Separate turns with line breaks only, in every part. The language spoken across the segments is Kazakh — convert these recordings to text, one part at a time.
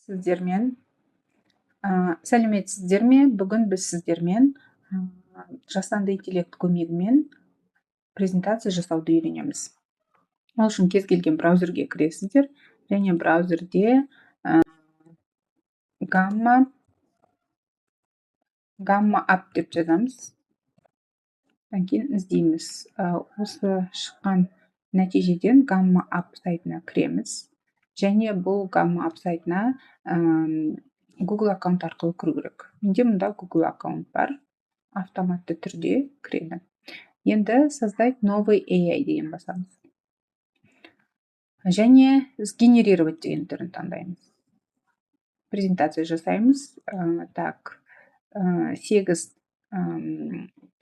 Сіздермен сәлеметсіздер ме? Бүгін біз сіздермен жасанды интеллект көмегімен презентация жасауды үйренеміз. Ол үшін кез келген браузерге кіресіздер және браузерде гамма ап деп жазамыз. Одан кейін іздейміз. Осы шыққан нәтижеден гамма ап сайтына кіреміз. Және бұл гамма ап сайтына Google аккаунт арқылы кіру керек. Менде мұнда Google аккаунт бар. Автоматты түрде кіреді. Енді создать новый AI деген басамыз. Және сгенерировать деген түрін таңдаймыз. Презентация жасаймыз.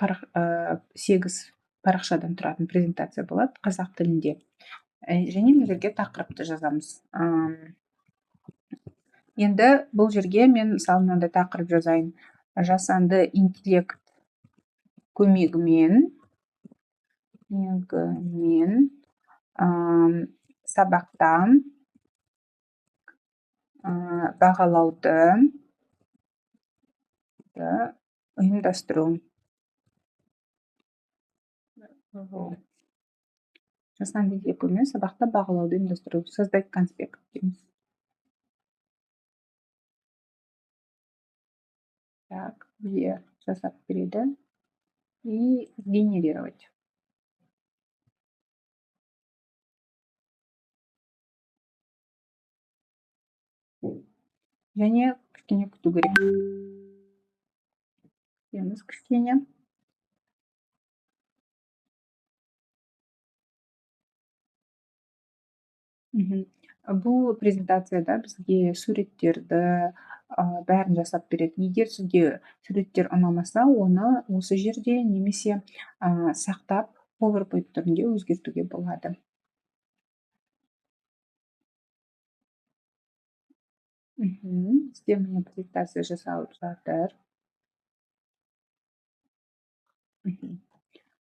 8 парақшадан тұратын презентация болады қазақ тілінде. Және бұл жерге тақырыпты жазамыз. Енді бұл жерге мен мысалы мынандай тақырып жазайын. Жасанды интеллект көмегімен сабақта бағалауды ұйымдастыру. Жасанды интеллект көмегімен сабақта бағалауды ұйымдастыру. Создать конспект дейміз. Так, бізге жасап береді. И сгенерировать. Және кішкене күту керек. Күтеміз кішкене. Бұл презентацияда бізге суреттерді бәрін жасап береді. Егер сізге суреттер ұнамаса, оны осы жерде немесе сақтап PowerPoint түрінде өзгертуге болады. Сізде міне презентация жасалып жатыр.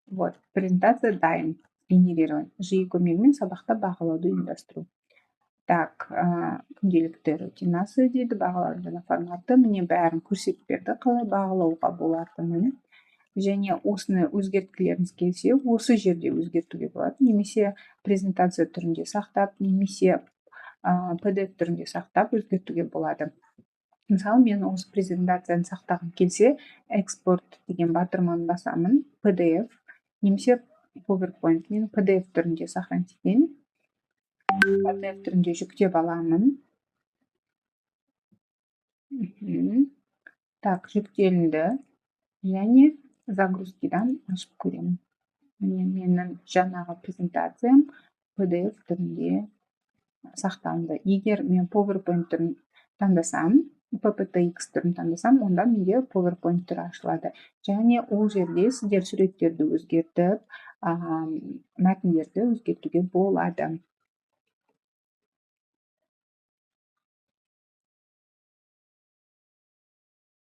Вот, презентация дайын. Генерировать. Жиі көмегімен сабақта бағалауды ұйымдастыру. Так, күнделікті рутинасы дейді, бағалаудың жаңа форматы. Міне бәрін көрсетіп берді, қалай бағалауға болатынын. Және осыны өзгерткілеріңіз келсе, осы жерде өзгертуге болады. Немесе презентация түрінде сақтап, немесе PDF түрінде сақтап өзгертуге болады. Мысалы, мен осы презентацияны сақтағым келсе, экспорт деген батырманы басамын, PDF, немесе PowerPoint. Мен PDF түрінде сақтаймын етейін. PDF түрінде жүктеп аламын. Так, жүктелінді. Және загрузкидан ашып көремін. Менің жаңағы презентациям PDF түрінде сақталынды. Егер мен PowerPoint түрін таңдасам, PPTX түрін таңдасам, онда менде PowerPoint түрі ашылады. Және ол жерде сіздер суреттерді өзгертіп, мәтіндерді өзгертуге болады.